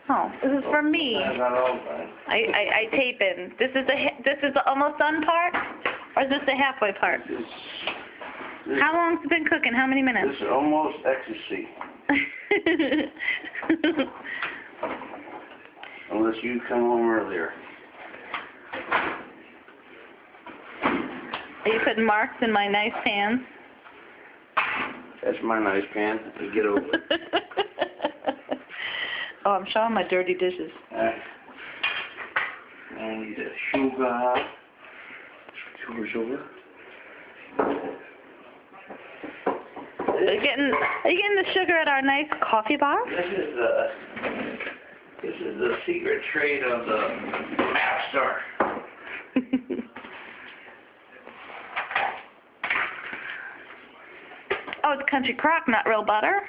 Oh, this is for me. That's not all right. I tape in. This is the almost done part, or is this the halfway part? How long's it been cooking? How many minutes? This is almost ecstasy. Unless you come home earlier. Are you putting marks in my nice pans? That's my nice pan. You get over it. Oh, I'm showing my dirty dishes. I need a sugar. Sugar. Are you getting the sugar at our nice coffee bar? This is the secret trade of the master. Oh, it's country crock, not real butter.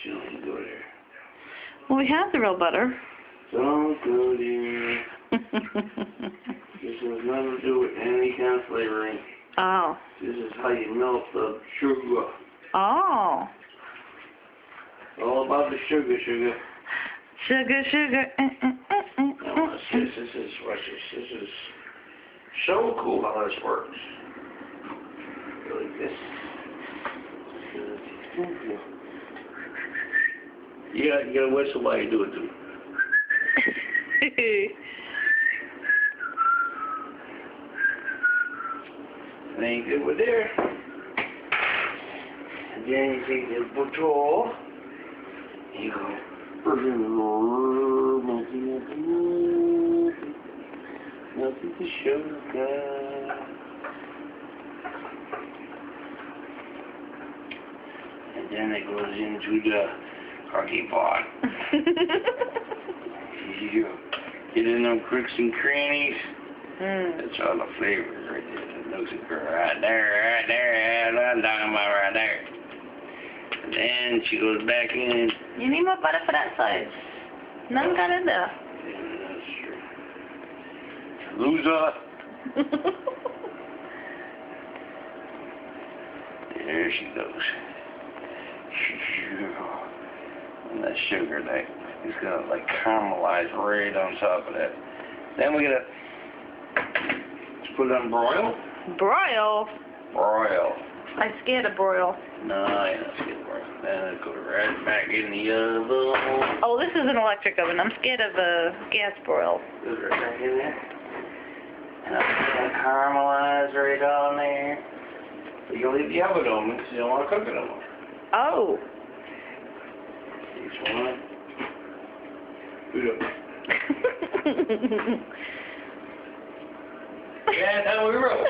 Don't go there. Well, we have the real butter. Don't go there. This has nothing to do with any kind of flavoring. Oh. This is how you melt the sugar. Oh. All about the sugar. Sugar. Now watch this. This is so cool how this works. Go like this. You gotta whistle while you do it too. And then you get over there. And then you take the bottle. You go. Melting the sugar. And then it goes into the crocky pot. You get in them crooks and crannies. That's all the flavors right there. The nooks and crannies right there. That's what I'm talking about right there. And then she goes back in. You need more butter for that size. None got in there. Yeah, that's true. Loser. There she goes. And that sugar that is gonna like caramelize right on top of that. Then we gotta put it on broil. Broil? Broil. I'm scared of broil. No, you're not scared of broil. Then it goes right back in the oven. Oh, this is an electric oven. I'm scared of gas broil. Goes right back in there. And it's gonna caramelize right on there. But you leave the oven open because you don't want to cook it no more. Oh. Each one. Yeah, that's how we roll.